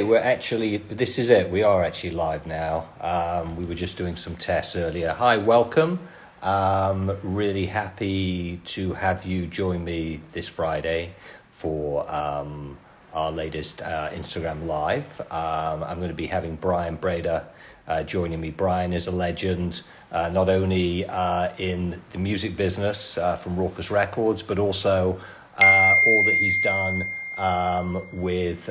We're actually, this is it. We are actually live now. We were just doing some tests earlier. Hi, welcome. Really happy to have you join me this Friday for our latest Instagram Live. I'm going to be having Brian Brater joining me. Brian is a legend, not only in the music business from Rawkus Records, but also all that he's done with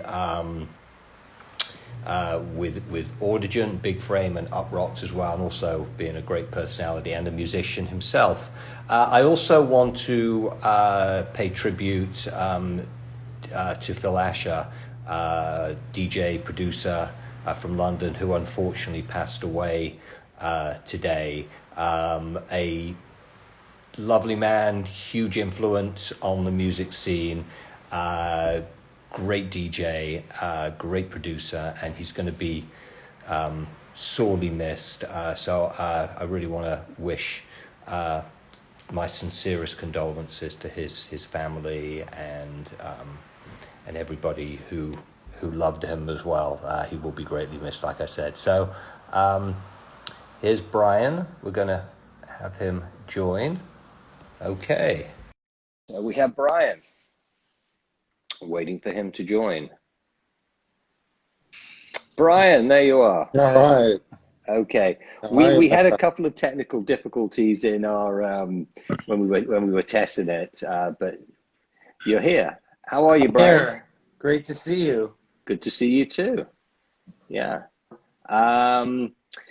AuDigent, Big Frame, and UPROXX as well, and also being a great personality and a musician himself. I also want to pay tribute to Phil Asher, DJ producer from London, who unfortunately passed away today. A lovely man, huge influence on the music scene. Great DJ, great producer, and he's going to be sorely missed. So I really want to wish my sincerest condolences to his family and everybody who loved him as well. He will be greatly missed, like I said. So here's Brian. We're going to have him join. Okay. So we have Brian. Waiting for him to join. Brian, there you are. All right. Okay. We had a couple of technical difficulties in our when we were testing it, but you're here. How are you, Brian? Here. Great to see you. Good to see you too. Yeah.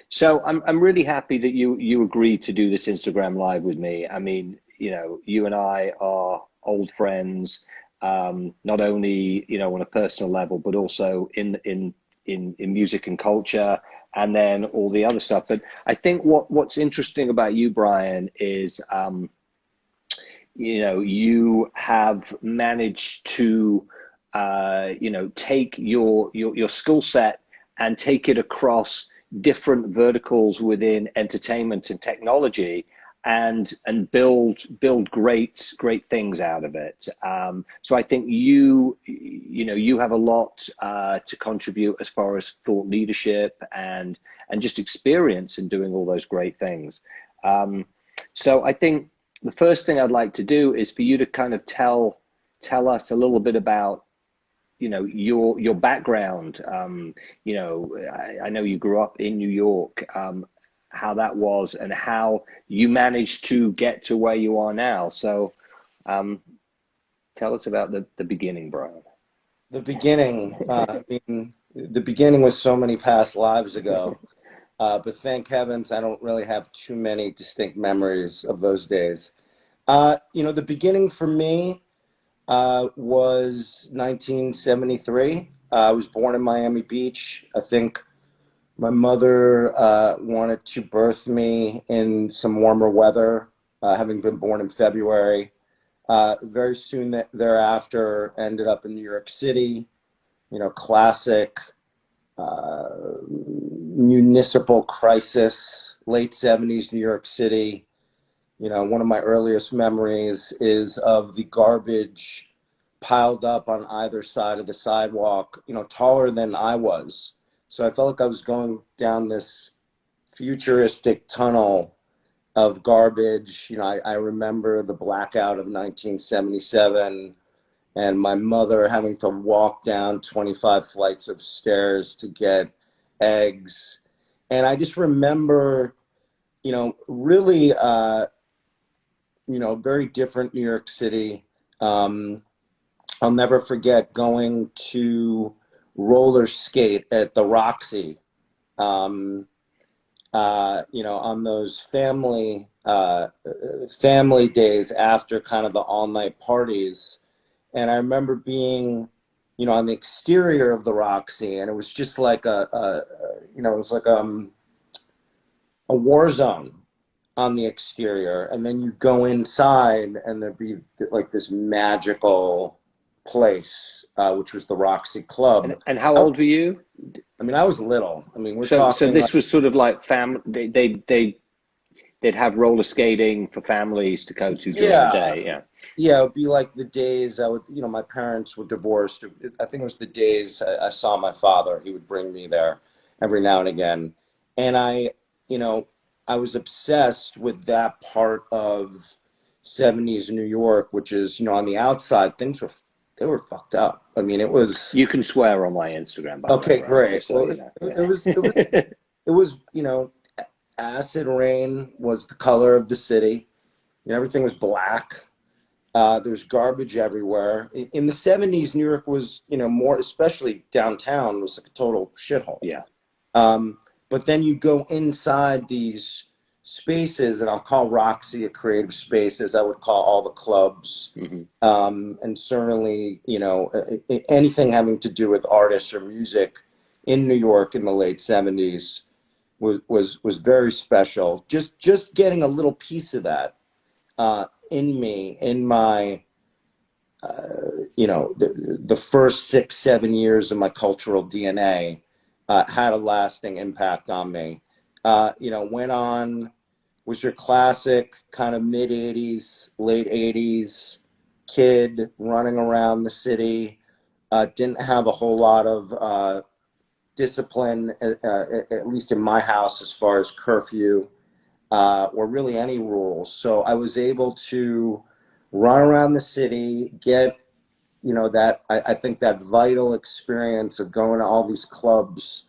So I'm really happy that you agreed to do this Instagram Live with me. I mean, you know, you and I are old friends. Not only, you know, on a personal level, but also in music and culture, and then all the other stuff. But I think what's interesting about you, Brian, is you know, you have managed to you know, take your skill set and take it across different verticals within entertainment and technology, and build great things out of it. So I think you know, you have a lot to contribute as far as thought leadership and just experience in doing all those great things. So I think the first thing I'd like to do is for you to kind of tell us a little bit about, you know, your background. You know, I know you grew up in New York. How that was and how you managed to get to where you are now. So tell us about the beginning, Brian. The beginning, I mean, the beginning was so many past lives ago, but thank heavens I don't really have too many distinct memories of those days. You know, the beginning for me was 1973. I was born in Miami Beach. I think my mother wanted to birth me in some warmer weather, having been born in February. Very soon thereafter, ended up in New York City, you know, classic municipal crisis, late 70s New York City. You know, one of my earliest memories is of the garbage piled up on either side of the sidewalk, you know, taller than I was. So I felt like I was going down this futuristic tunnel of garbage. You know, I remember the blackout of 1977 and my mother having to walk down 25 flights of stairs to get eggs. And I just remember, you know, really, you know, very different New York City. I'll never forget going to roller skate at the Roxy, you know, on those family days after kind of the all-night parties. And I remember being, you know, on the exterior of the Roxy, and it was just like you know, it was like a war zone on the exterior. And then you go inside and there'd be like this magical place, which was the Roxy Club. And how old were you? I mean, I was little. I mean, we're so talking. So this like, was sort of like they'd have roller skating for families to go to during the day. Yeah. Yeah, it would be like the days I would, my parents were divorced. I think it was the days I saw my father. He would bring me there every now and again. And you know, I was obsessed with that part of 70s New York, which is, on the outside, they were fucked up. I mean, it was, You can swear on my Instagram, by the way, okay, Brian, great. just so Well, you know. it was, acid rain was the color of the city. Everything was black. There's garbage everywhere. In the 70s, New York was, more, especially downtown, was like a total shithole. Yeah. Um, but then you go inside these spaces, and I'll call Roxy a creative space, as I would call all the clubs. Hmm. And certainly, anything having to do with artists or music in New York in the late 70s was very special. Just getting a little piece of that in me, in my, the first 6-7 years of my cultural DNA had a lasting impact on me. Went on, was your classic kind of mid 80s, late 80s kid running around the city. Didn't have a whole lot of discipline, at least in my house, as far as curfew or really any rules. So I was able to run around the city, get, I think that vital experience of going to all these clubs,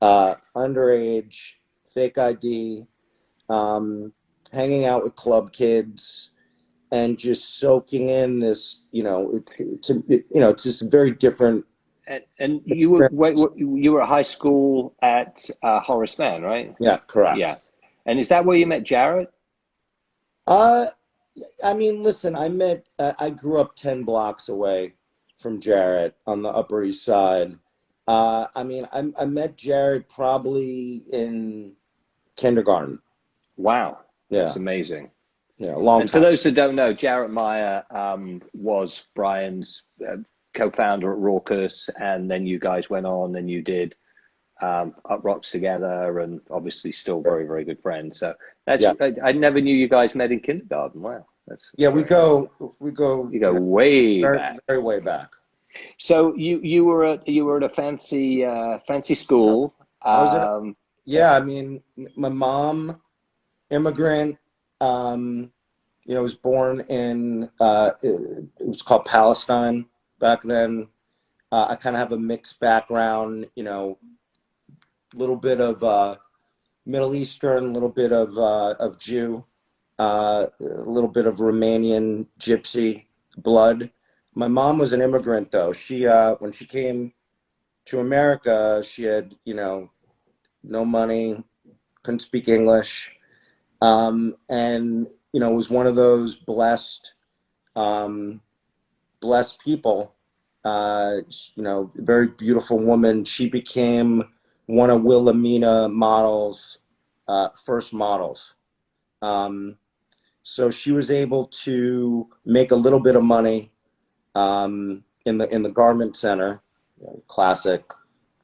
underage, fake ID, hanging out with club kids, and just soaking in this, it's just a very different And you were experience. you were at high school at Horace Mann, right? Yeah, correct. Yeah. And is that where you met Jarrett? Uh, I mean, listen, I grew up 10 blocks away from Jarrett on the Upper East Side. I mean, I met Jarrett probably in kindergarten. Wow, that's Yeah, amazing. yeah, a long And for time. those that don't know, Jarrett Meyer was Brian's co-founder at Rawkus, and then you guys went on and you did UPROXX together, and obviously still very, very good friends. So that's Yeah, I never knew you guys met in kindergarten. Wow, that's yeah, very impressive. we go, You go way very, back. very way back. So you were at a fancy school. I was at, Yeah. yeah, I mean, my mom, immigrant, was born in, it was called Palestine back then. I kind of have a mixed background, a little bit of Middle Eastern, a little bit of Jew, a little bit of Romanian gypsy blood. My mom was an immigrant, though. She when she came to America, she had, no money, couldn't speak English, and was one of those um, blessed people. Very beautiful woman. She became one of Wilhelmina Model's first models. Um, so she was able to make a little bit of money in the garment center, classic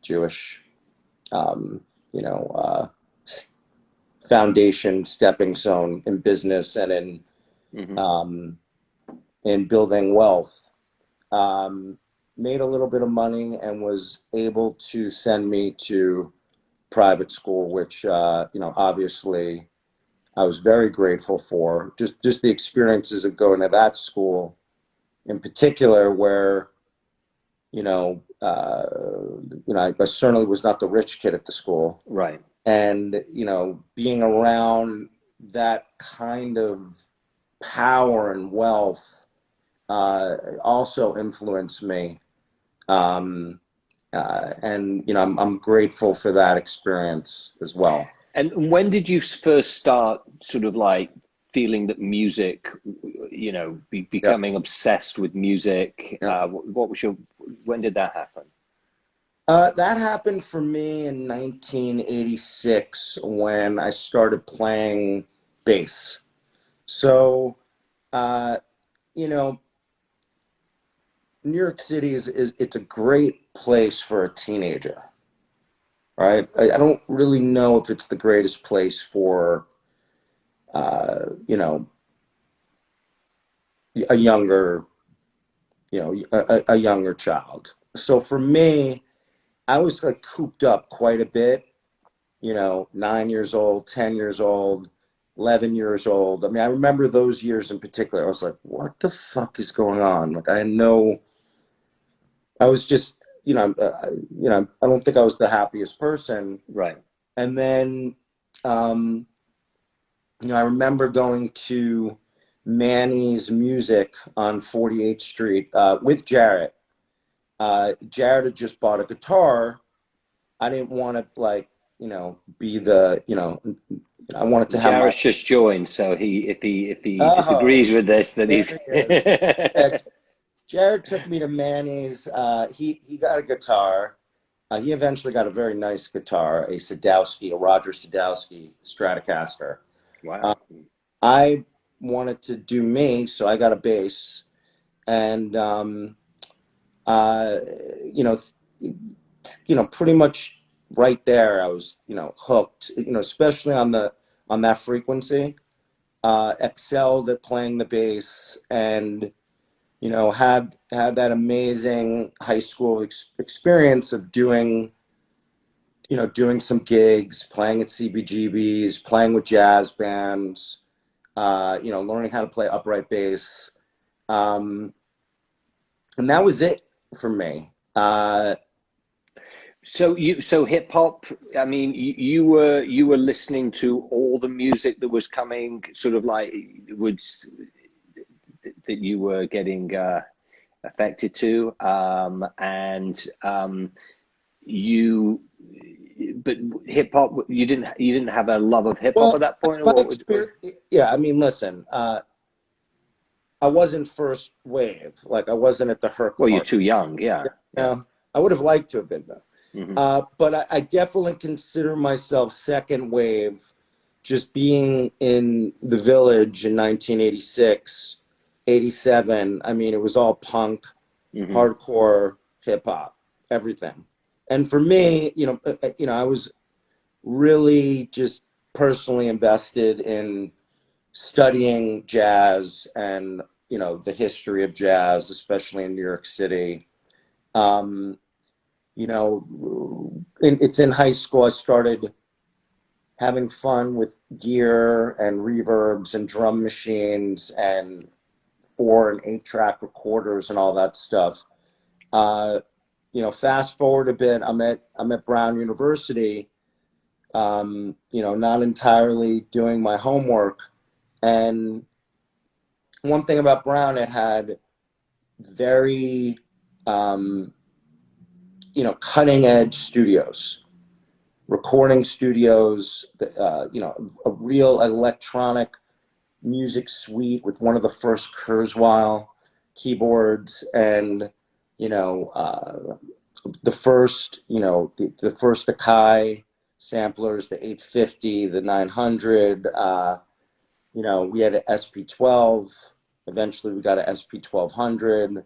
Jewish, um, you know, uh, foundation, stepping stone in business and Hmm. um, in building wealth. Made a little bit of money and was able to send me to private school, which obviously I was very grateful for. Just the experiences of going to that school in particular, where I certainly was not the rich kid at the school, Right. and being around that kind of power and wealth also influenced me. And I'm grateful for that experience as well. And when did you first start sort of like feeling that music, Yeah, becoming obsessed with music? yeah. What was when did that happen? That happened for me in 1986 when I started playing bass. So, uh, you know, New York City is it's a great place for a teenager, right? I don't really know if it's the greatest uh, you know, a younger, a younger child. So for me, I was like cooped up quite a bit, 9 years old, 10 years old, 11 years old. I mean, I remember those years in particular. I was like, what the fuck is going on? Like, I was just, I don't think I was the happiest person. Right. And then, I remember going to Manny's Music on 48th Street with Jarrett. Jared had just bought a guitar. I didn't want to be the, I wanted to have Jared's just joined, so if he oh, disagrees with this, then there he's he is. Jared took me to Manny's. He got a guitar. He eventually got a very nice guitar, a Roger Sadowski Stratocaster. Wow. I wanted to do me, so I got a bass, and pretty much right there, I was, hooked. Especially on that frequency. Excelled at playing the bass, and had that amazing high school experience of doing some gigs, playing at CBGBs, playing with jazz bands, learning how to play upright bass. And that was it for me. So hip hop, I mean, you were listening to all the music that was coming, sort of like that you were getting affected to, but hip hop, you didn't have a love of hip hop Well, at that point, or my what would? experience, yeah, I mean, listen, I wasn't first wave. Like, I wasn't at the Herc Well, you're part. too young, yeah, yeah. I would have liked to have been though. Hmm. But I definitely consider myself second wave, just being in the Village in 1986, 87. I mean, it was all punk, Hmm. hardcore, hip hop, everything. And for me, I was really just personally invested in studying jazz and, the history of jazz, especially in New York City. Um, it's in high school I started having fun with gear and reverbs and drum machines and 4 and 8 track recorders and all that stuff. Fast forward a bit, I'm at Brown University, not entirely doing my homework. And one thing about Brown, it had very, cutting edge studios, recording studios, a real electronic music suite with one of the first Kurzweil keyboards, and the first the first Akai samplers, the 850, the 900. We had an SP12. Eventually, we got an SP1200.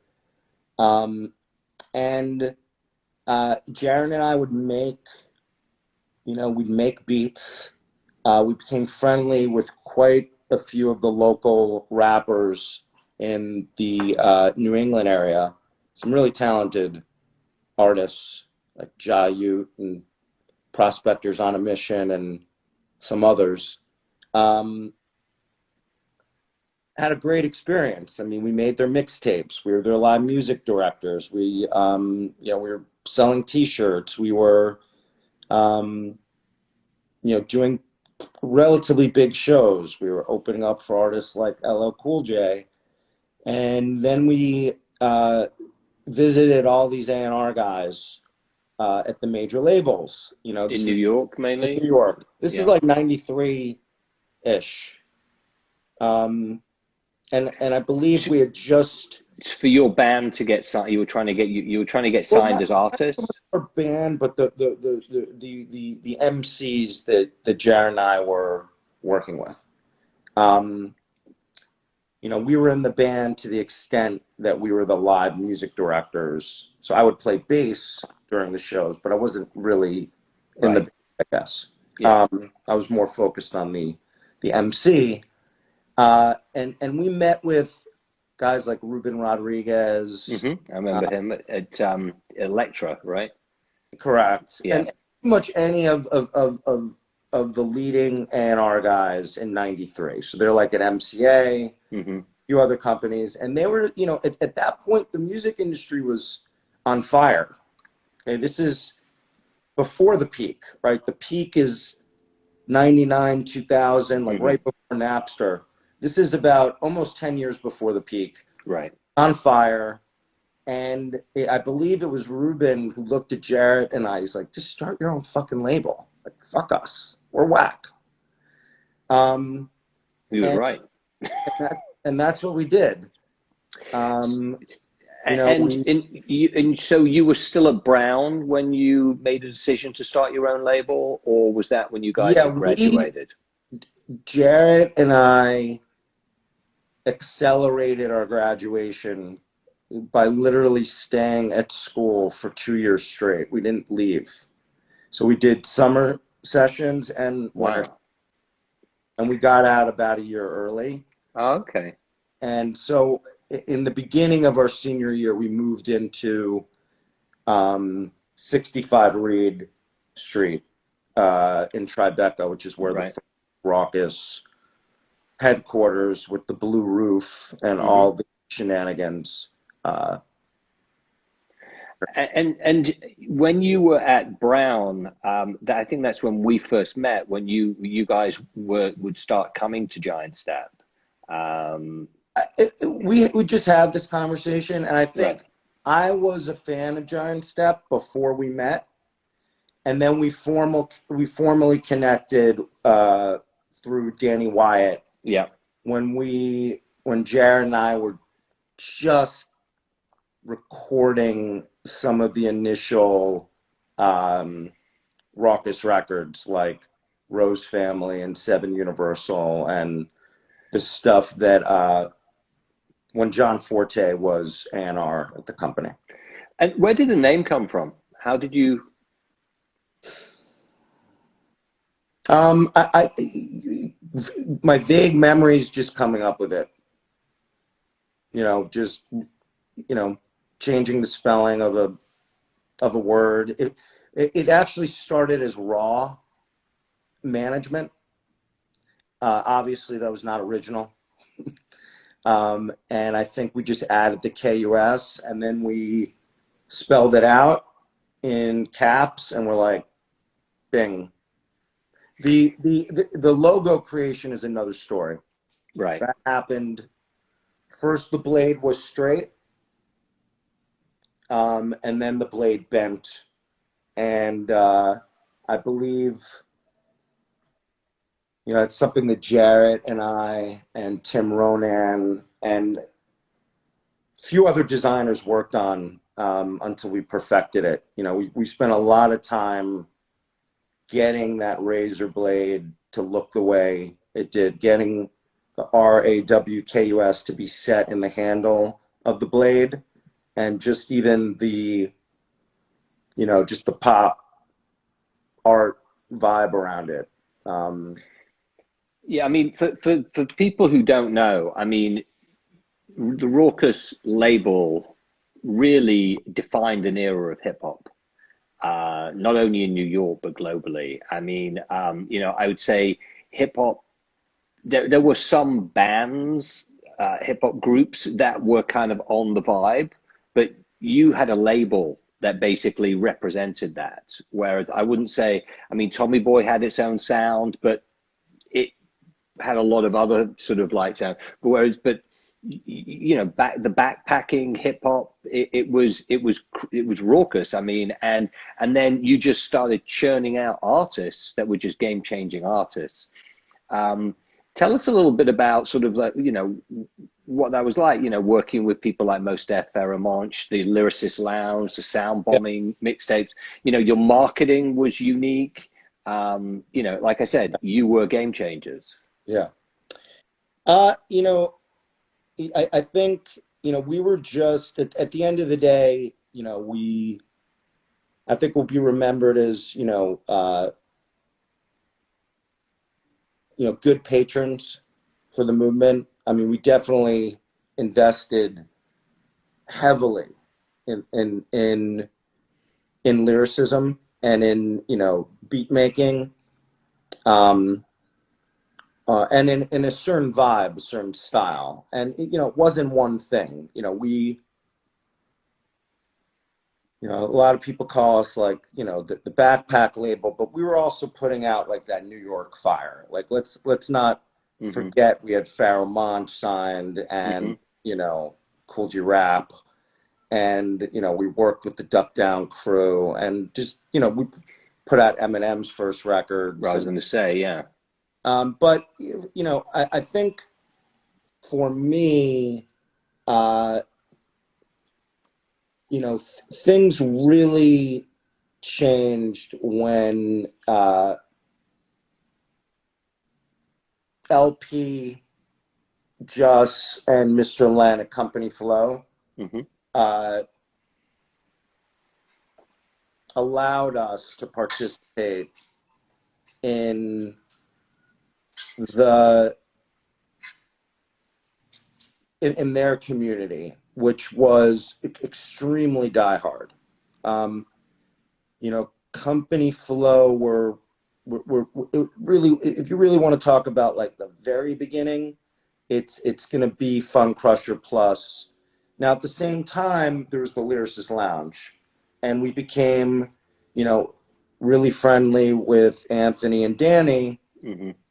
And Jaron and I would we'd make beats. We became friendly with quite a few of the local rappers in the New England area. Some really talented artists like Ja Ute and Prospectors on a Mission and some others. Had a great experience. I mean, we made their mixtapes. We were their live music directors. We were selling T-shirts. We were, doing relatively big shows. We were opening up for artists like LL Cool J. And then we visited all these A&R guys at the major labels. In This New is York in mainly. New York. This is Yeah. like 93-ish. And I believe we had just For your band to get signed, you were trying to get well, signed as not so much artists. our band, but the MCs that Jared and I were working with. We were in the band to the extent that we were the live music directors. So I would play bass during the shows, but I wasn't really in the Right. band, I guess. Yeah. I was more focused on the MC. And we met with guys like Ruben Rodriguez. I remember him at Elektra, right? Correct. Yeah. And pretty much any of the leading A&R guys in '93. So they're like at MCA, a few other companies. And they were, you know, at that point, the music industry was on fire. Okay, this is before the peak, right? The peak is 99, 2000, like right before Napster. This is about almost 10 years before the peak. Right. On fire. And I believe it was Ruben who looked at Jarrett and I. He's like, just start your own fucking label. Like, fuck us. We're whack. He was right. And that's what we did. You know, and so you were still at Brown when you made a decision to start your own label, or was that when you guys had graduated? Jarrett and I accelerated our graduation by literally staying at school for 2 years straight. We didn't leave. So we did summer sessions and winter. And we got out about a year early. Oh, okay. And so in the beginning of our senior year, we moved into 65 Reed Street in Tribeca, which is where the Rawkus headquarters with the blue roof and all the shenanigans. And when you were at Brown, I think that's when we first met. When you guys would start coming to Giant Step. We just had this conversation, and I think I was a fan of Giant Step before we met, and then we formally connected through Danny Wyatt. Yeah. When Jared and I were just recording some of the initial Rawkus records, like Rose Family and Seven Universal, and the stuff that when John Forte was A&R at the company. And where did the name come from? How did you? My vague memories just coming up with it. You know, just, you know, changing the spelling of a word. It actually started as Raw Management. Obviously, that was not original. And I think we just added the KUS, and then we spelled it out in caps, and we're like, bing. The logo creation is another story. Right. That happened. First, the blade was straight, and then the blade bent. And I believe, you know, it's something that Jarrett and I and Tim Ronan and a few other designers worked on until we perfected it. You know, we spent a lot of time getting that razor blade to look the way it did, getting the RAWKUS to be set in the handle of the blade, and just even the, you know, just the pop art vibe around it. Yeah, I mean, for people who don't know, I mean, the Rawkus label really defined an era of hip hop, not only in New York but globally. I mean, you know, I would say hip hop. There were some bands, hip hop groups that were kind of on the vibe, but you had a label that basically represented that. Whereas I wouldn't say, I mean, Tommy Boy had its own sound, but it had a lot of other sort of like sound. But you know, the backpacking hip hop, it was Rawkus. I mean, and then you just started churning out artists that were just game changing artists. Tell us a little bit about sort of like, you know, what that was like, you know, working with people like Mos Def, Pharomonch, the Lyricist Lounge, the Sound Bombing mixtapes. You know, your marketing was unique. You know, like I said, you were game changers. Yeah. You know, I think, you know, we were just at the end of the day, you know, I think we'll be remembered as, you know, good patrons for the movement. I mean, we definitely invested heavily in lyricism and in, you know, beat making, and in a certain vibe, a certain style. And, you know, it wasn't one thing. You know, a lot of people call us like, you know, the backpack label, but we were also putting out like that New York fire. Like, let's not forget we had Pharoah Monch signed and, you know, Cool G Rap. And, you know, we worked with the Duck Down crew and just, you know, we put out Eminem's first records. I was going to say, yeah. But, you know, I think for me, you know, things really changed when LP, Just, and Mr. Len at Company Flow allowed us to participate in in their community, which was extremely diehard. You know, Company Flow were really, if you really want to talk about like the very beginning, it's going to be Fun Crusher Plus. Now, at the same time, there was the Lyricist Lounge, and we became, you know, really friendly with Anthony and Danny.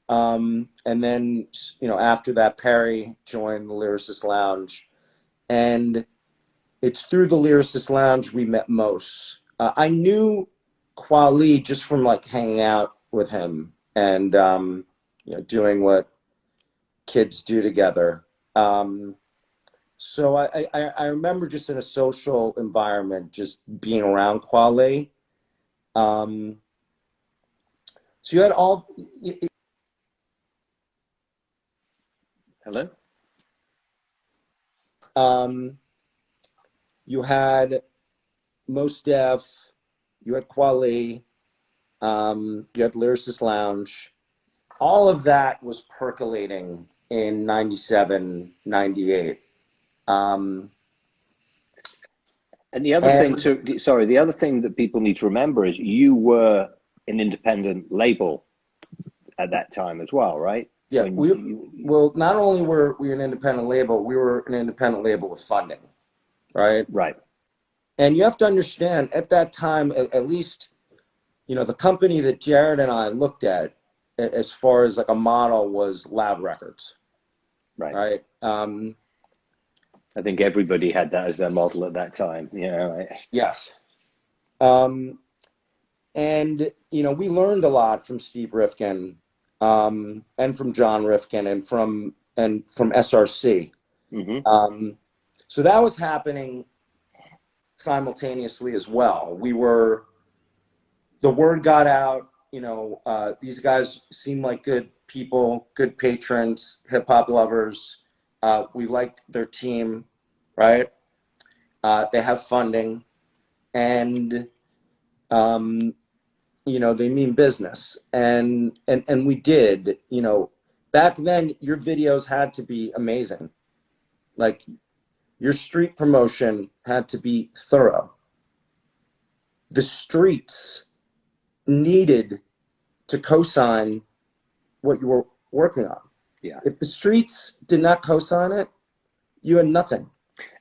And then, you know, after that, Perry joined the Lyricist Lounge, and it's through the Lyricist Lounge we met Mos. I knew Kweli just from like hanging out with him and you know, doing what kids do together. So I remember just in a social environment, just being around Kweli. So you had all. Hello? You had Mos Def, you had Kweli, you had Lyricist Lounge. All of that was percolating in 97, 98. And the other thing the other thing that people need to remember is you were an independent label at that time as well, right? Yeah, well, not only were we an independent label, we were an independent label with funding, right? Right. And you have to understand, at that time, at least, you know, the company that Jared and I looked at as far as like a model was Loud Records, right? I think everybody had that as their model at that time. Yeah. Right? Yes. And, you know, we learned a lot from Steve Rifkin, and from John Rifkin and from SRC. So that was happening simultaneously as well. The word got out, you know, these guys seem like good people, good patrons, hip hop lovers. We like their team, right? They have funding, and you know, they mean business, and we did. You know, back then your videos had to be amazing, like your street promotion had to be thorough. The streets needed to co-sign what you were working on. Yeah. If the streets did not co-sign it, you had nothing.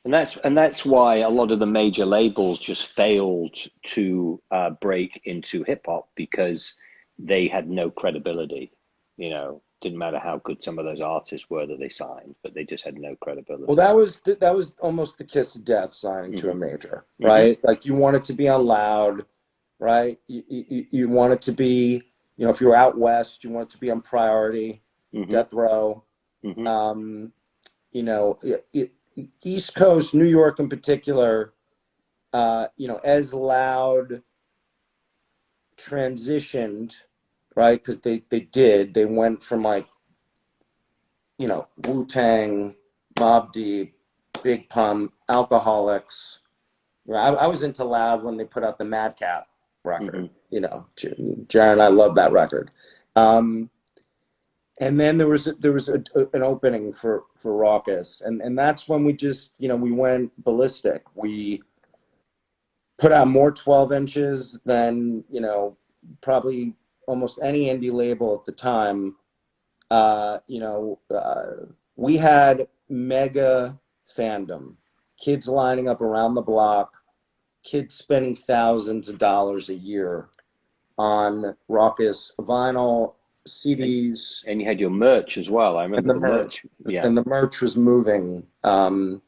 And that's why a lot of the major labels just failed to break into hip hop, because they had no credibility. You know, didn't matter how good some of those artists were that they signed, but they just had no credibility. Well, that was almost the kiss of death, signing to a major, right? Like, you wanted to be on Loud, right? You wanted to be, you know, if you were out west, you wanted to be on Priority, Death Row. You know, East Coast, New York in particular, you know, as Loud transitioned, right? Because they went from like, you know, Wu-Tang, Mobb Deep, Big Pun, Alcoholics. I was into Loud when they put out the Madcap record. You know, Jared and I love that record. And then an opening for Rawkus, and that's when we just, you know, we went ballistic. We put out more 12 inches than, you know, probably almost any indie label at the time. You know, we had mega fandom, kids lining up around the block, kids spending thousands of dollars a year on Rawkus vinyl, CDs, And you had your merch as well. I and remember the the merch. merch. Yeah. And the merch was moving. And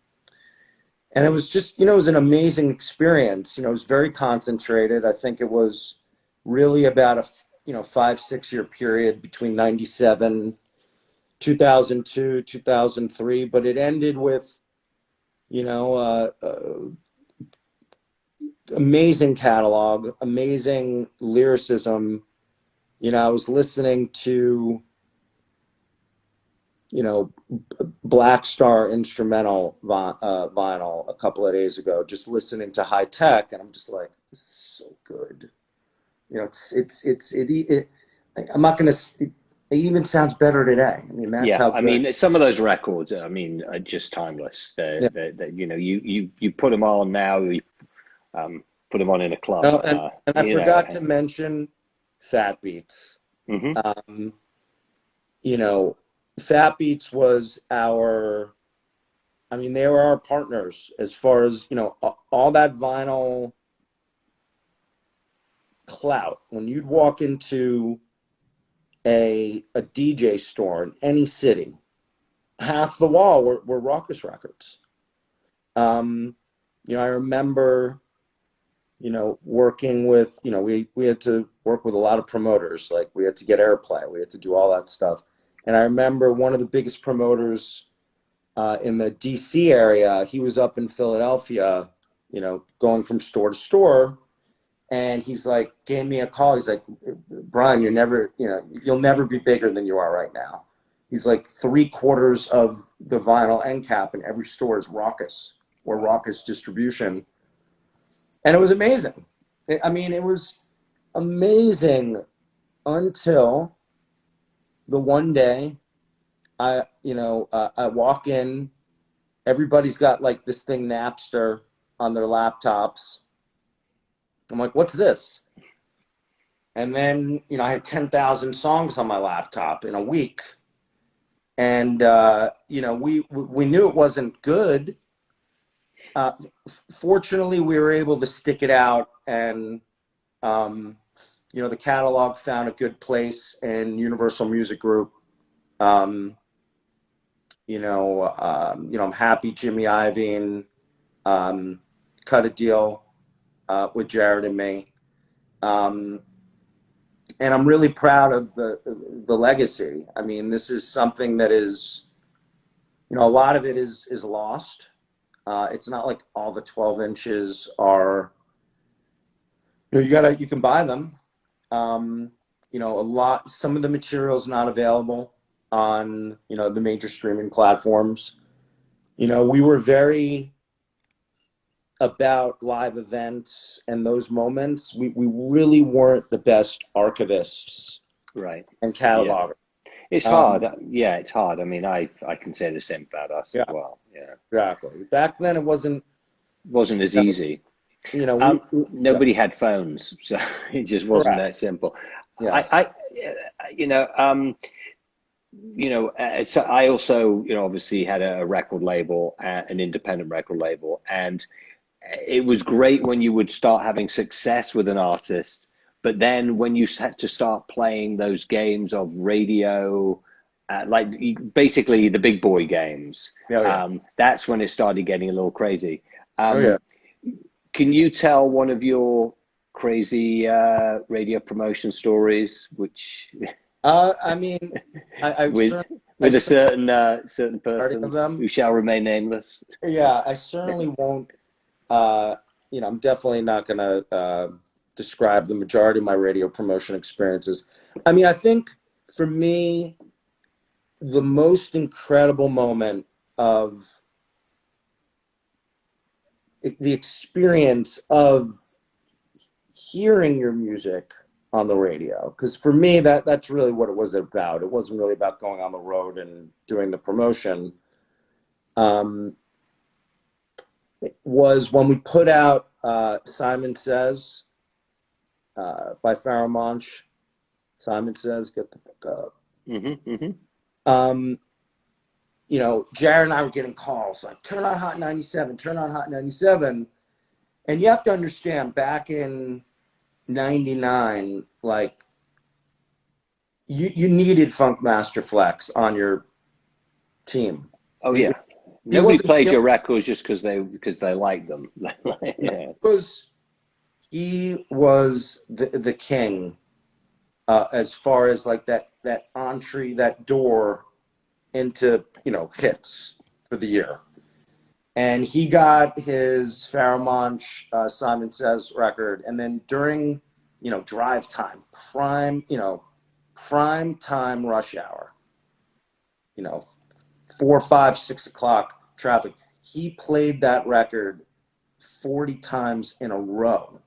it was just, you know, it was an amazing experience. You know, it was very concentrated. I think it was really about a, you know, 5, 6 year period between 97, 2002, 2003, but it ended with, you know, amazing catalog, amazing lyricism. You know, I was listening to, you know, Black Star instrumental vinyl a couple of days ago, just listening to High Tech, and I'm just like, this is so good. You know, I'm not gonna. It even sounds better today. I mean, that's Yeah, how I good. mean, some of those records, I mean, are just timeless. Yeah. You know, you put them on now, you put them on in a club, No, and I you know. forgot to mention Fat Beats. Hmm. Um, you know, Fat Beats was our. I mean, they were our partners as far as, you know, all that vinyl clout. When you'd walk into a DJ store in any city, half the wall were Rawkus Records. Um, you know, I remember, you know, working with, you know, we had to work with a lot of promoters. Like, we had to get airplay, we had to do all that stuff. And I remember one of the biggest promoters in the DC area, he was up in Philadelphia, you know, going from store to store. And he's like, gave me a call. He's like, Brian, you're never, you know, you'll never be bigger than you are right now. He's like, 3/4 of the vinyl end cap in every store is Rawkus or Wow. Rawkus distribution. And it was amazing. I mean, it was amazing until the one day I walk in, everybody's got like this thing, Napster, on their laptops. I'm like, what's this? And then, you know, I had 10,000 songs on my laptop in a week. And, you know, we knew it wasn't good. Uh, Fortunately, we were able to stick it out, and, you know, the catalog found a good place in Universal Music Group. Um, you know, I'm happy Jimmy Iovine cut a deal with Jared and me. Um, and I'm really proud of the legacy. I mean, this is something that is, you know, a lot of it is lost. It's not like all the 12 inches are, you know, you can buy them. You know, some of the material is not available on, you know, the major streaming platforms. You know, we were very about live events and those moments. We really weren't the best archivists Right. and Yeah. catalogers. It's hard. Um, Yeah, it's hard. I mean, I can say the same about us as yeah, well. Yeah. exactly. Back then, it wasn't, Wasn't as you know, easy. yeah, Nobody had phones, so it just wasn't that correct. simple. Yes. You know, so I also, you know, obviously had a record label, an independent record label, and it was great when you would start having success with an artist, but then when you had to start playing those games of radio, like basically the big boy games, Oh, yeah. that's when it started getting a little crazy. Oh, yeah. Um, can you tell one of your crazy radio promotion stories, which I mean, I with certainly, with a certain starting person of them. who shall remain nameless? Yeah, I certainly won't. Uh, you know, I'm definitely not going to describe the majority of my radio promotion experiences. I mean, I think for me, the most incredible moment of the experience of hearing your music on the radio. Because for me, that's really what it was about. It wasn't really about going on the road and doing the promotion. It was when we put out Simon Says by Pharoah Monch. Simon Says, get the fuck up. You know, Jared and I were getting calls like, turn on Hot 97, turn on Hot 97. And you have to understand, back in 99, like, you needed Funkmaster Flex on your team. Oh yeah, nobody played your records just because they liked them. Yeah. He was the king as far as like that entree, that door into, you know, hits for the year. And he got his Pharoah Monch Simon Says record, and then during, you know, drive time, prime time rush hour, you know, 4, 5, 6 o'clock traffic, he played that record 40 times in a row.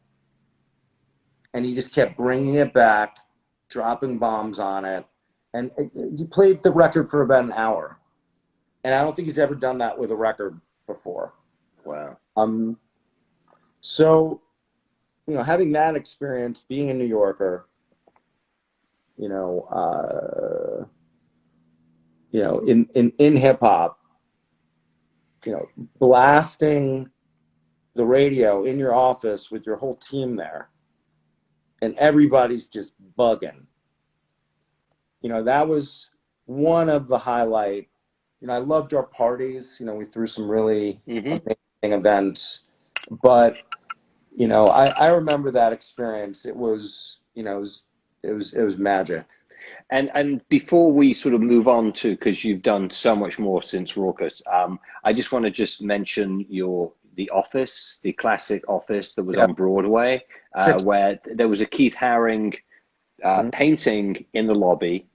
And he just kept bringing it back, dropping bombs on it. And he played the record for about an hour. And I don't think he's ever done that with a record before. Wow. So, you know, having that experience, being a New Yorker, you know, in hip hop, you know, blasting the radio in your office with your whole team there, and everybody's just bugging. You know, that was one of the highlight. You know, I loved our parties. You know, we threw some really amazing events, but you know, I remember that experience. It was, you know, it was magic. And before we sort of move on to, because you've done so much more since Rawkus, I just want to just mention the Office, the classic Office that was on Broadway, where there was a Keith Haring painting in the lobby,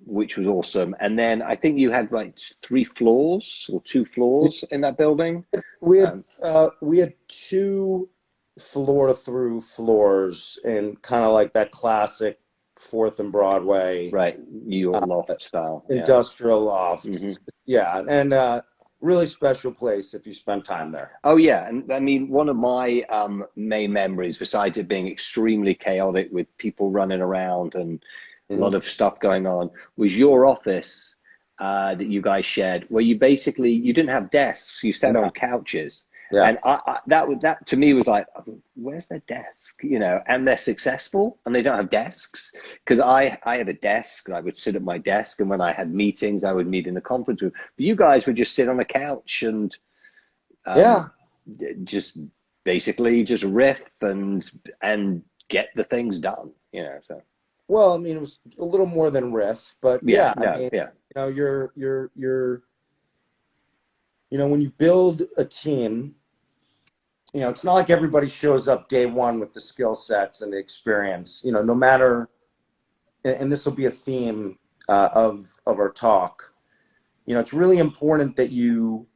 which was awesome. And then I think you had like 3 floors or 2 floors in that building. We had 2 floor-through floors in kind of like that classic 4th and Broadway, right? New York loft style, industrial loft, and really special place if you spend time there. Oh yeah, and I mean, one of my main memories, besides it being extremely chaotic with people running around and a lot of stuff going on, was your office that you guys shared, where you didn't have desks, you sat on couches. Yeah. And that to me was like, where's their desk? You know, and they're successful and they don't have desks. Because I had a desk and I would sit at my desk, and when I had meetings, I would meet in the conference room. But you guys would just sit on a couch and just basically just riff and get the things done. You know, so. Well, I mean, it was a little more than riff, but you know, you're you know, when you build a team, you know, it's not like everybody shows up day one with the skill sets and the experience. You know, no matter, and this will be a theme of our talk. You know, it's really important that you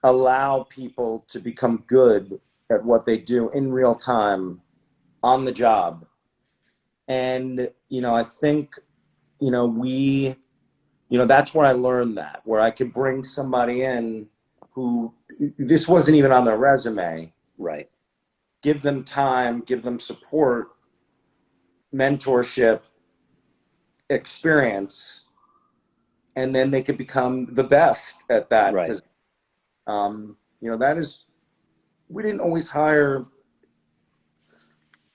allow people to become good at what they do in real time, on the job. And you know, I think, you know, that's where I learned that, where I could bring somebody in who this wasn't even on their resume. Right. Give them time, give them support, mentorship, experience, and then they could become the best at that. Right. You know, that is, we didn't always hire,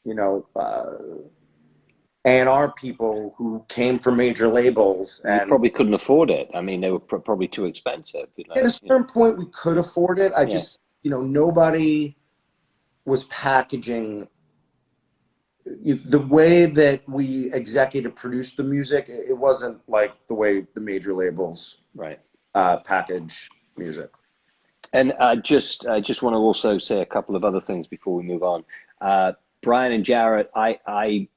you know, A&R people who came from major labels, and you probably couldn't afford it. I mean, they were probably too expensive. You know? At a certain point, we could afford it. I just, you know, nobody was packaging the way that we executive produced the music. It wasn't like the way the major labels package music. And just want to also say a couple of other things before we move on. Brian and Jared, I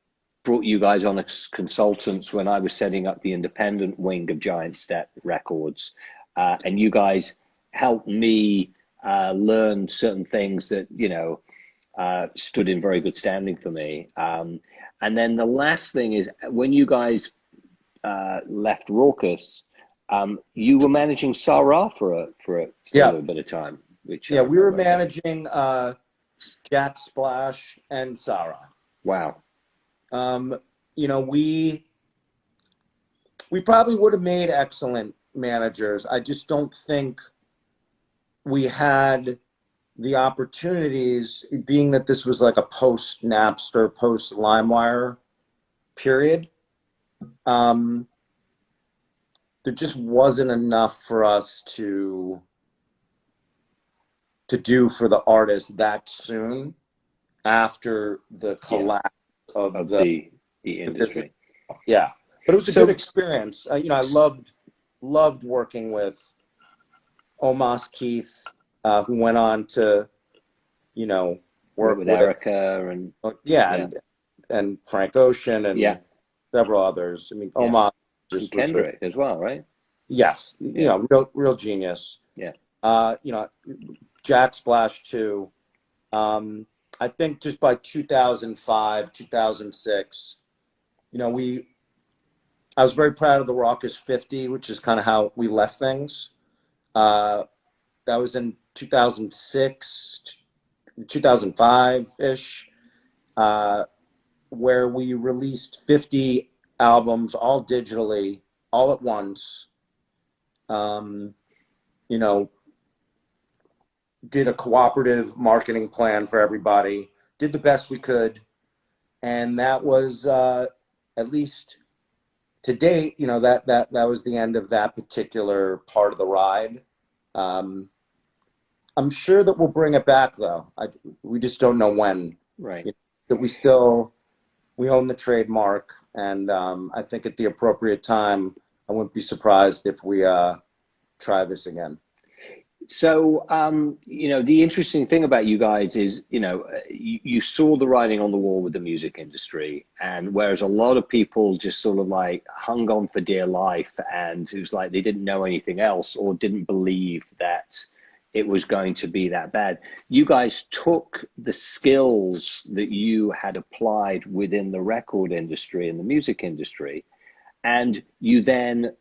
brought you guys on as consultants when I was setting up the independent wing of Giant Step Records. And you guys helped me learn certain things that, you know, stood in very good standing for me. And then the last thing is when you guys left Rawkus, you were managing Sarah for a Yeah. little bit of time, which Yeah, I we were remember. managing Jack Splash and Sarah. Wow. You know, we probably would have made excellent managers. I just don't think we had the opportunities, being that this was like a post Napster, post LimeWire period. There just wasn't enough for us to do for the artist that soon after the collapse of the the business. industry. Yeah, but it was a good So experience. You know, I loved working with Omos Keith, who went on to, you know, work work with with Erica and yeah, and Frank Ocean yeah, and several others. I mean, yeah, Omos and just was Kendrick as well, right? yes, you Yeah, know, real genius. yeah. You know, Jack Splash too. I think just by 2005, 2006, you know, I was very proud of the Rawkus 50, which is kind of how we left things. That was in 2006, 2005-ish, where we released 50 albums, all digitally, all at once. You know, did a cooperative marketing plan for everybody, did the best we could. And that was, at least to date, you know, that was the end of that particular part of the ride. I'm sure that we'll bring it back, though. We just don't know when. Right. You know, that we own the trademark, and I think at the appropriate time, I wouldn't be surprised if we try this again. So, you know, the interesting thing about you guys is, you know, you saw the writing on the wall with the music industry, and whereas a lot of people just sort of like hung on for dear life, and it was like they didn't know anything else or didn't believe that it was going to be that bad. You guys took the skills that you had applied within the record industry and the music industry, and you then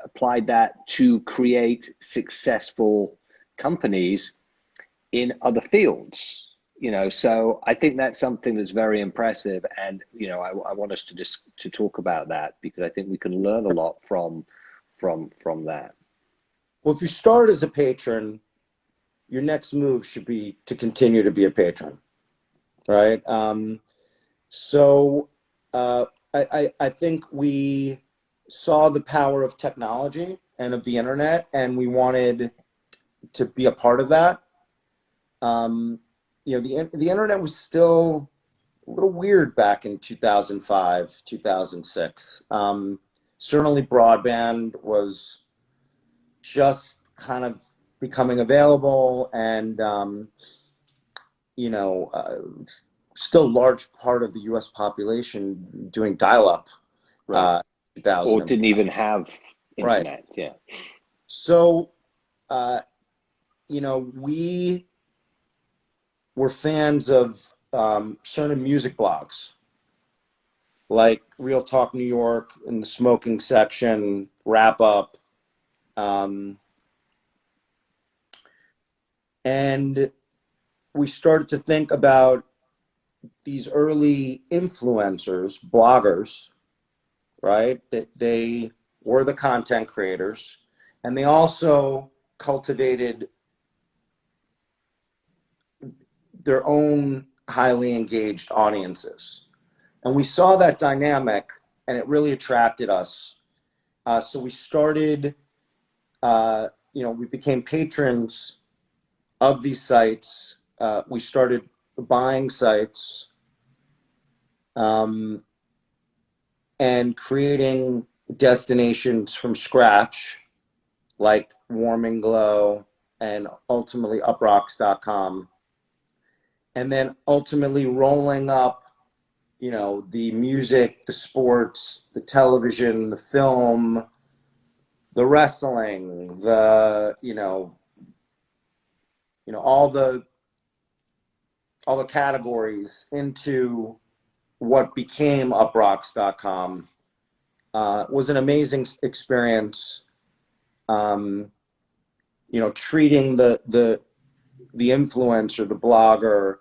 applied that to create successful companies in other fields. You know, so I think that's something that's very impressive, and you know, I want us to just to talk about that because I think we can learn a lot from that. Well, if you start as a patron, your next move should be to continue to be a patron, right? So I think we saw the power of technology and of the internet, and we wanted to be a part of that. You know, the internet was still a little weird back in 2005, 2006. Certainly broadband was just kind of becoming available, and you know, still a large part of the U.S. population doing dial-up. Right. Or 2000. didn't even have Right. internet. Yeah. So, you know, we were fans of certain music blogs like Real Talk New York in the smoking section, Wrap Up. And we started to think about these early influencers, bloggers, right? That they were the content creators, and they also cultivated their own highly engaged audiences. And we saw that dynamic, and it really attracted us. So we started, you know, we became patrons of these sites. We started buying sites, and creating destinations from scratch, like Warm and Glow and ultimately UPROXX.com. And then ultimately rolling up, you know, the music, the sports, the television, the film, the wrestling, the, you know, all the all the categories into what became UPROXX.com was an amazing experience. You know, treating the influencer, the blogger,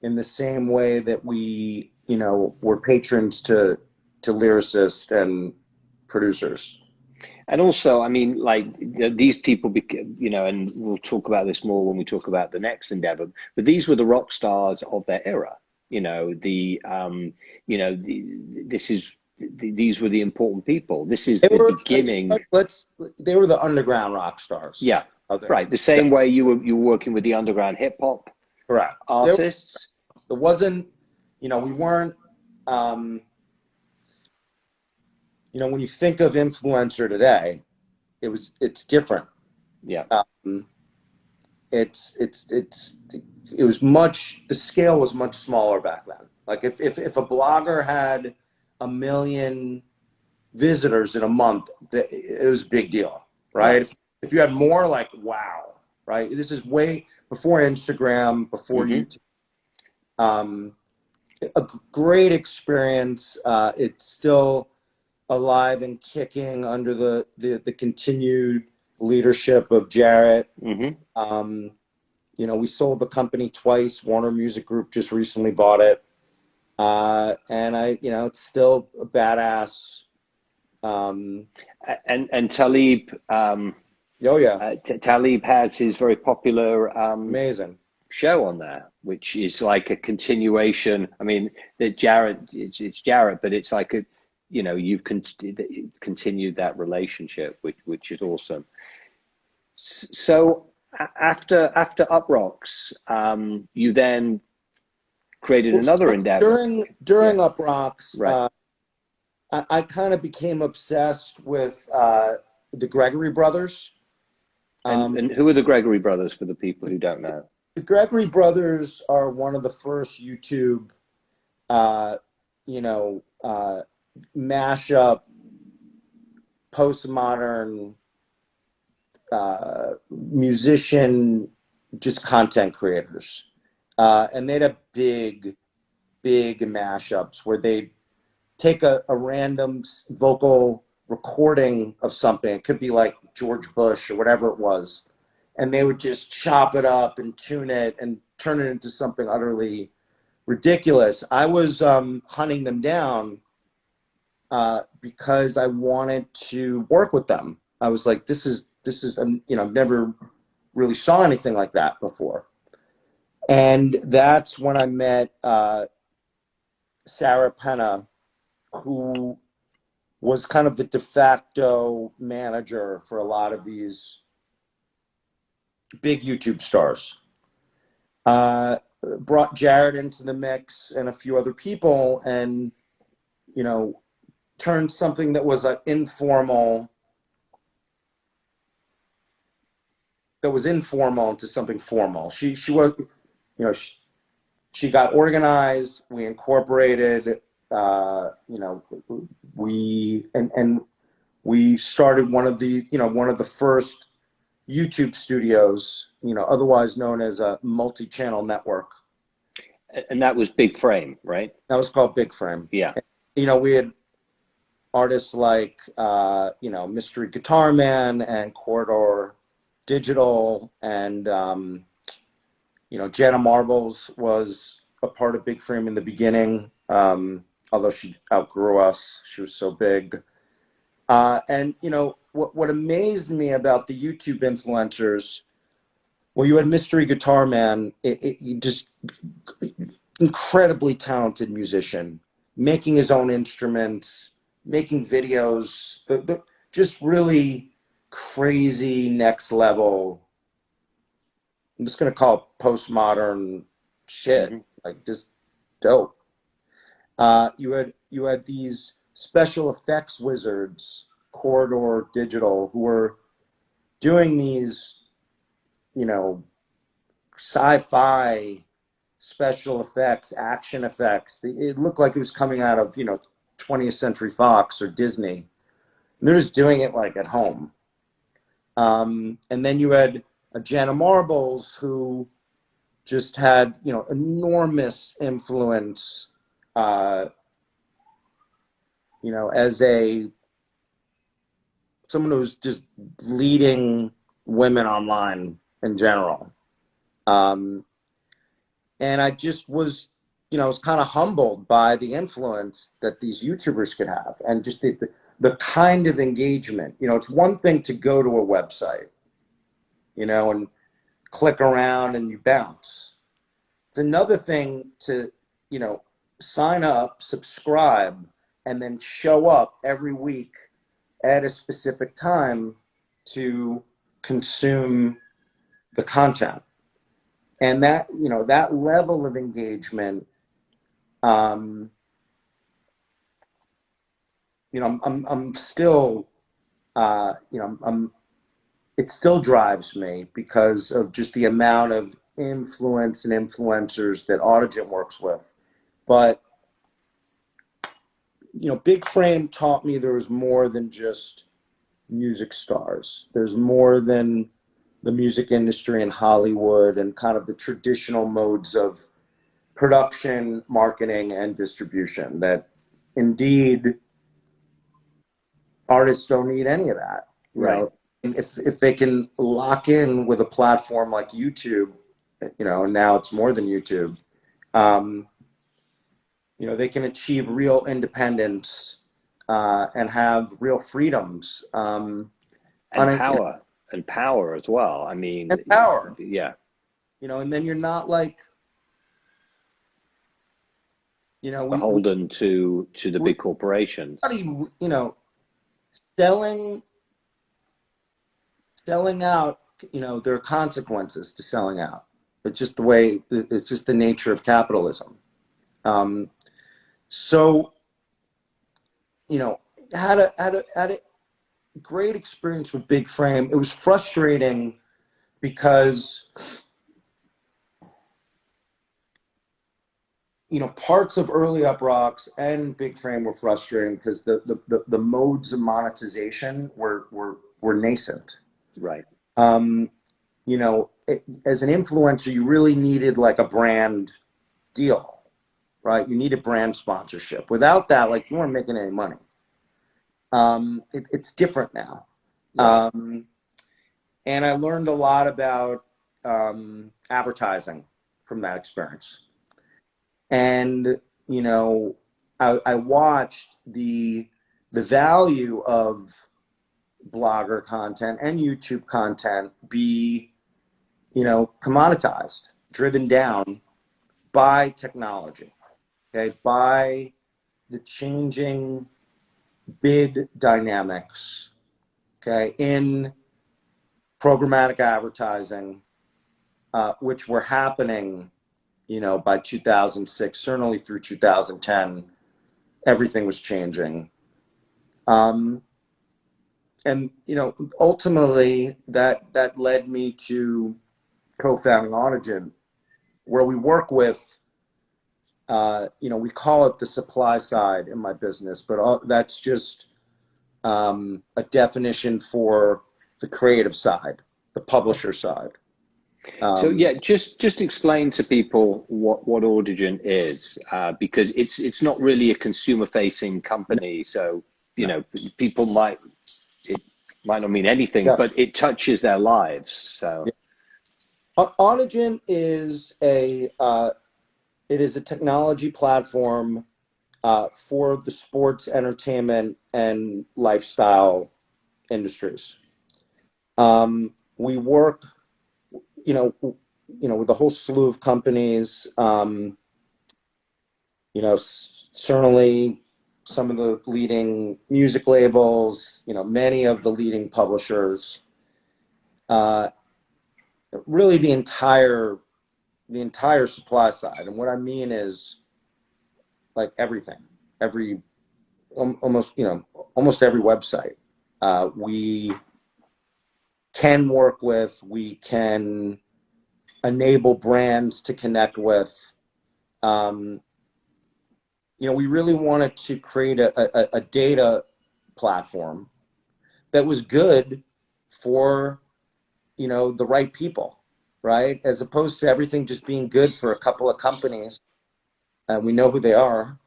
in the same way that we, you know, were patrons to lyricists and producers. And also, I mean, like, these people, you know, and we'll talk about this more when we talk about the next endeavor, but these were the rock stars of their era. You know, these were the important people. This is the beginning. They were the underground rock stars. Yeah, right. The same way you were working with the underground hip hop artists. It wasn't, you know, we weren't, you know, when you think of influencer today, it's different. Yeah. It was much, the scale was much smaller back then. Like if a blogger had 1 million visitors in a month, it was a big deal, right? If you had more, like, wow, right? This is way before Instagram, before YouTube. A great experience. It's still alive and kicking under the continued leadership of Jarrett. You know, we sold the company twice. Warner Music Group just recently bought it. And you know, it's still a badass. And Talib, Talib has his very popular, amazing show on there, which is like a continuation. I mean, that Jarrett, it's Jarrett, but it's like a, you know, you've continued that relationship, which is awesome. So after UPROXX, you then created another endeavor. During UPROXX, right. I kind of became obsessed with the Gregory brothers. And who are the Gregory brothers, for the people who don't know? The Gregory brothers are one of the first YouTube, you know, mashup, postmodern musician, just content creators. And they'd have big mashups where they'd take a random vocal recording of something. It could be like George Bush or whatever it was. And they would just chop it up and tune it and turn it into something utterly ridiculous. I was hunting them down because I wanted to work with them. I was like, this is you know, never really saw anything like that before. And that's when I met Sarah Penna, who was kind of the de facto manager for a lot of these big YouTube stars. Brought Jarrett into the mix and a few other people, and, you know, turned something that was informal into something formal. She was, you know, she got organized. We incorporated, you know, we started one of the first YouTube studios, you know, otherwise known as a multi-channel network. And that was Big Frame, right? That was called Big Frame. Yeah. And, you know, we had artists like, you know, Mystery Guitar Man and Corridor Digital, and, you know, Jana Marbles was a part of Big Frame in the beginning, although she outgrew us. She was so big. And, you know, what amazed me about the YouTube influencers, well, you had Mystery Guitar Man, you just incredibly talented musician, making his own instruments, making videos, just really crazy next level. I'm just gonna call it postmodern shit, like just dope. You had these special effects wizards, Corridor Digital, who were doing these, you know, sci-fi special effects, action effects. It looked like it was coming out of, you know, 20th Century Fox or Disney. And they're just doing it like at home. And then you had Jana Marbles, who just had, you know, enormous influence, you know, as someone who's just leading women online in general. And I just was, you know, I was kind of humbled by the influence that these YouTubers could have, and just the kind of engagement. You know, it's one thing to go to a website, you know, and click around and you bounce. It's another thing to, you know, sign up, subscribe, and then show up every week at a specific time to consume the content. And that, you know, that level of engagement, you know, I'm still, you know, it still drives me because of just the amount of influence and influencers that AuDigent works with. But, you know, Big Frame taught me there was more than just music stars. There's more than the music industry in Hollywood and kind of the traditional modes of production, marketing, and distribution. That indeed artists don't need any of that. You Right. know, if they can lock in with a platform like YouTube, you know, and now it's more than YouTube, you know, they can achieve real independence and have real freedoms. And power as well. I mean, And power, yeah. you know, and then you're not like, you know, Beholden to the big corporations. you know, selling out, you know, there are consequences to selling out. It's just the way, it's just the nature of capitalism. So, you know, had a great experience with Big Frame. It was frustrating because, you know, parts of early UPROXX and Big Frame were frustrating because the modes of monetization were nascent. Right. You know, as an influencer, you really needed like a brand deal, right? You needed brand sponsorship. Without that, like, you weren't making any money. It's different now. Right. And I learned a lot about advertising from that experience. And, you know, I watched the value of blogger content and YouTube content be, you know, commoditized, driven down by technology, okay, by the changing bid dynamics, okay, in programmatic advertising, which were happening, you know, by 2006, certainly through 2010, everything was changing. And, you know, ultimately that led me to co-founding AuDigent, where we work with, you know, we call it the supply side in my business, but that's just a definition for the creative side, the publisher side. So yeah, just explain to people what AuDigent is, because it's not really a consumer-facing company. So, you know, people it might not mean anything, Yes. but it touches their lives. So AuDigent is it is a technology platform for the sports, entertainment, and lifestyle industries. We work, you know, with a whole slew of companies. You know, certainly some of the leading music labels. You know, many of the leading publishers. Really, the entire supply side, and what I mean is like everything, almost every website we can work with, we can enable brands to connect with. You know, we really wanted to create a data platform that was good for, you know, the right people. right? As opposed to everything just being good for a couple of companies, and we know who they are.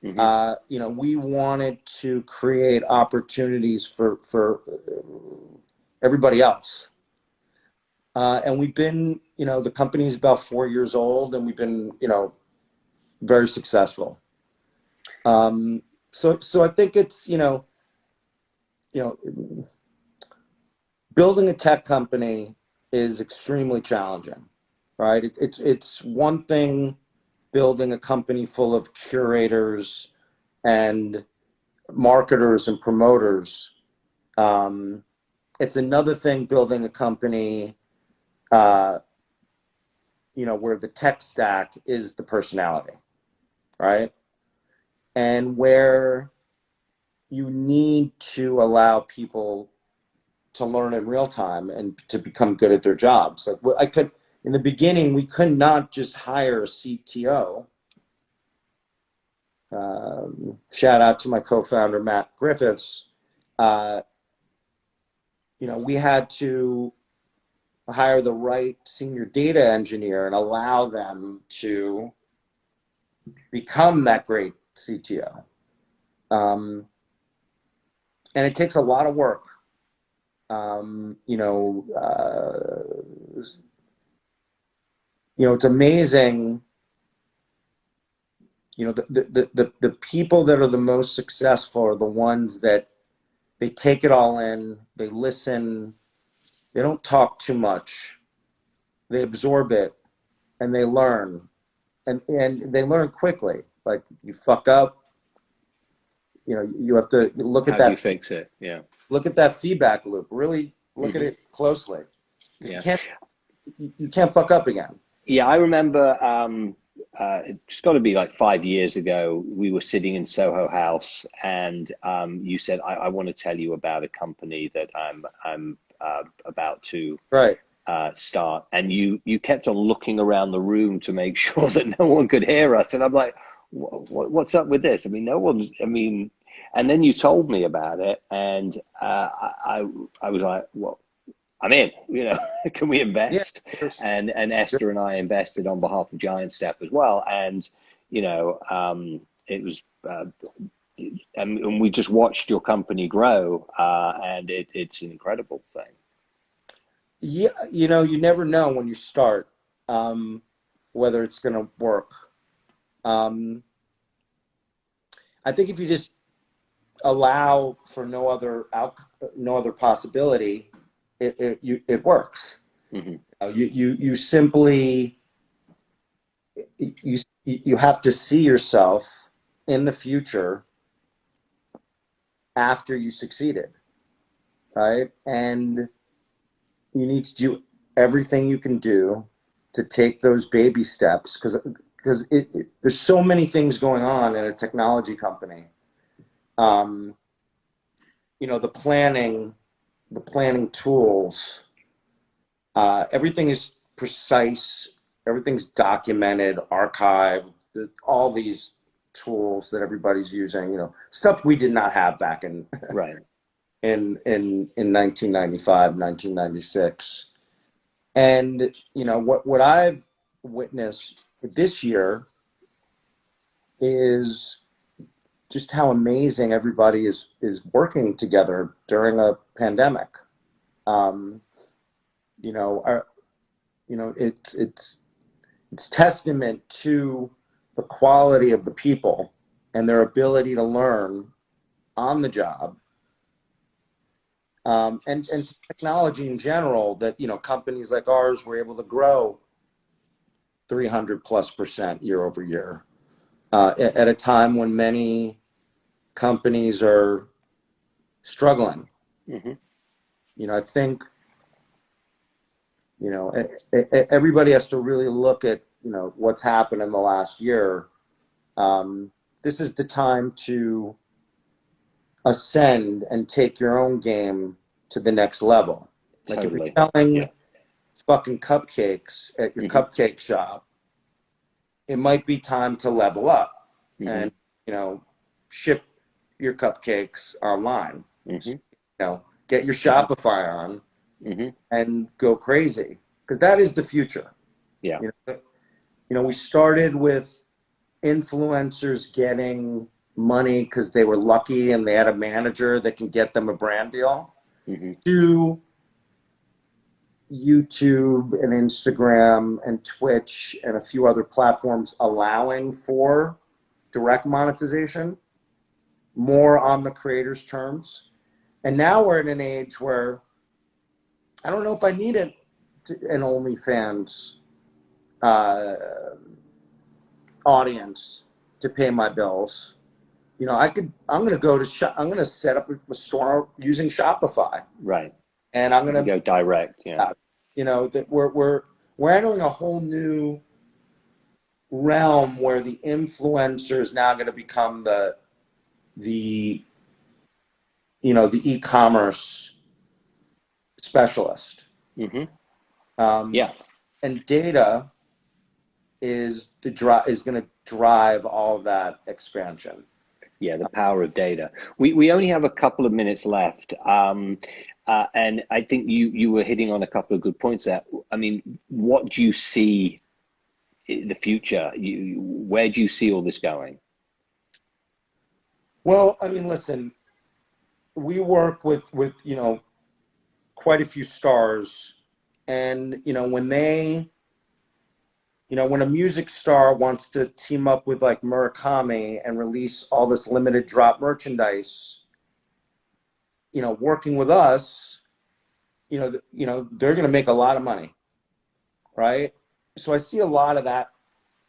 You know, we wanted to create opportunities for everybody else. And we've been, you know, the company's about 4 years old, and we've been, you know, very successful. So I think it's, you know, building a tech company is extremely challenging, right? It's one thing building a company full of curators and marketers and promoters. It's another thing building a company, you know, where the tech stack is the personality, right? And where you need to allow people to learn in real time and to become good at their jobs. Like in the beginning, we could not just hire a CTO. Shout out to my co-founder, Matt Griffiths. You know, we had to hire the right senior data engineer and allow them to become that great CTO. And it takes a lot of work. You know, it's amazing. You know, the people that are the most successful are the ones that they take it all in, they listen, they don't talk too much, they absorb it, and they learn, and they learn quickly. Like, you fuck up, you know, you have to look at How do that. you fix it? Yeah. Look at that feedback loop. Really look at it closely. Yeah. You can't fuck up again. Yeah, I remember it's got to be like 5 years ago. We were sitting in Soho House, and you said, I want to tell you about a company that I'm about to Right. start. And you kept on looking around the room to make sure that no one could hear us. And I'm like, what's up with this? I mean, no one's, I mean, and then you told me about it, and I was like, well, I'm in, you know, can we invest? Yeah. And Esther and I invested on behalf of Giant Step as well. And, you know, it was, and we just watched your company grow, and it's an incredible thing. Yeah, you know, you never know when you start, whether it's going to work. I think if you just allow for no other possibility, it works. You simply you have to see yourself in the future after you succeeded, right? And you need to do everything you can do to take those baby steps, because there's so many things going on in a technology company. You know, the planning tools, everything is precise, everything's documented, archived, all these tools that everybody's using, you know, stuff we did not have back in Right. in 1995, 1996. And, you know, what I've witnessed this year is just how amazing everybody is working together during a pandemic. You know, it's testament to the quality of the people and their ability to learn on the job. And technology in general, that, you know, companies like ours were able to grow 300+% year over year, at a time when many companies are struggling. You know, I think, you know, everybody has to really look at, you know, what's happened in the last year. This is the time to ascend and take your own game to the next level. Like, Totally. if you're selling fucking cupcakes at your cupcake shop, it might be time to level up and, you know, ship your cupcakes online. So, you know, get your Shopify on and go crazy. because that is the future. Yeah. We started with influencers getting money because they were lucky and they had a manager that can get them a brand deal, to YouTube and Instagram and Twitch and a few other platforms allowing for direct monetization, more on the creator's terms. And now we're in an age where I don't know if I need an OnlyFans audience to pay my bills. I'm going to go to I'm going to set up a store using Shopify. Right. And I'm going to go direct. Yeah. That we're entering a whole new realm where the influencer is now going to become the e-commerce specialist. Yeah. And data is going to drive all of that expansion. Yeah, the power of data. We only have a couple of minutes left, and I think you were hitting on a couple of good points there. I mean, what do you see in the future? Where do you see all this going? Well, I mean, listen, we work with quite a few stars, and when a music star wants to team up with like Murakami and release all this limited drop merchandise, working with us, they're going to make a lot of money, right? So I see a lot of that,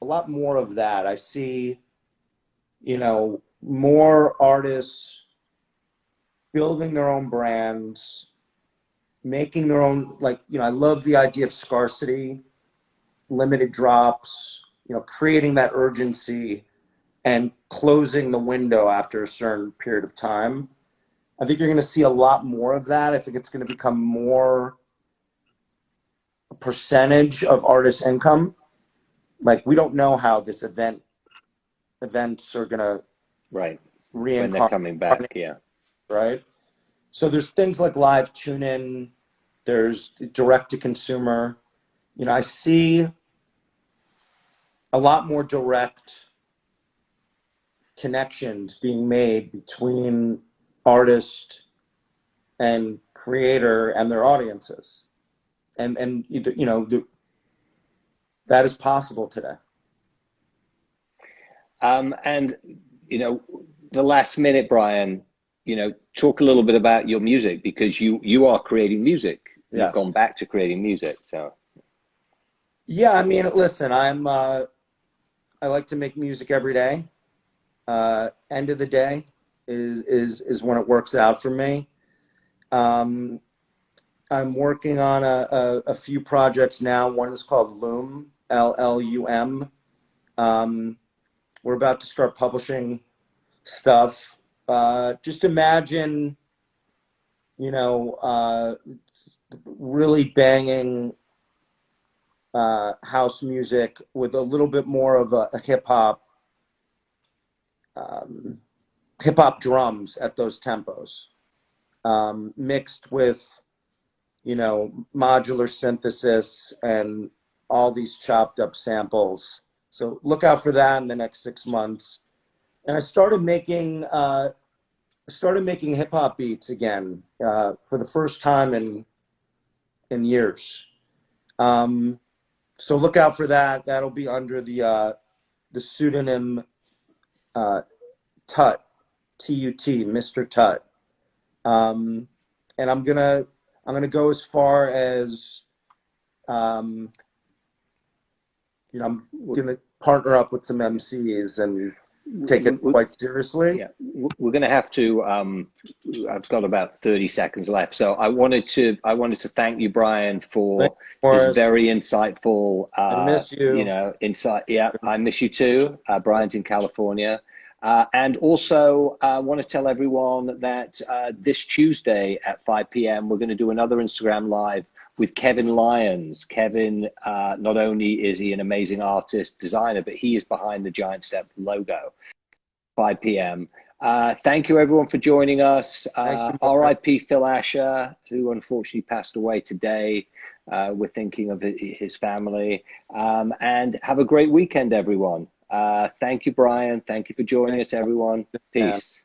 a lot more of that. I see, more artists building their own brands, making their own, I love the idea of scarcity, limited drops, creating that urgency and closing the window after a certain period of time. I think you're going to see a lot more of that. I think it's going to become more a percentage of artists' income. Like, we don't know how this events are going to reincarnate when they're coming back. Yeah. Right. So there's things like live tune-in. There's direct to consumer. I see a lot more direct connections being made between artist and creator and their audiences. And that is possible today. And, the last minute, Brian, talk a little bit about your music, because you are creating music. Yes. You've gone back to creating music. So. Yeah, I mean, listen, I like to make music every day. End of the day is when it works out for me. I'm working on a few projects now. One is called Loom, LLUM. We're about to start publishing stuff. Just imagine, really banging house music with a little bit more of a hip hop drums at those tempos, mixed with, modular synthesis and all these chopped up samples. So look out for that in the next 6 months. And I started making hip hop beats again for the first time in years. So look out for that. That'll be under the pseudonym Tut, T-U-T, Mr. Tut. And I'm gonna go as far as I'm gonna partner up with some MCs and take it quite seriously. Yeah, we're going to have to. I've got about 30 seconds left, so I wanted to thank you, Brian, for this very insightful. I miss you. Insight. Yeah, I miss you too. Brian's in California, and also I want to tell everyone that this Tuesday at 5 p.m. we're going to do another Instagram Live with Kevin Lyons. Kevin, not only is he an amazing artist, designer, but he is behind the Giant Step logo. 5 p.m. Thank you, everyone, for joining us. R.I.P. Phil Asher, who unfortunately passed away today. We're thinking of his family. And have a great weekend, everyone. Thank you, Brian. Thank you for joining us, everyone. Yeah. Peace.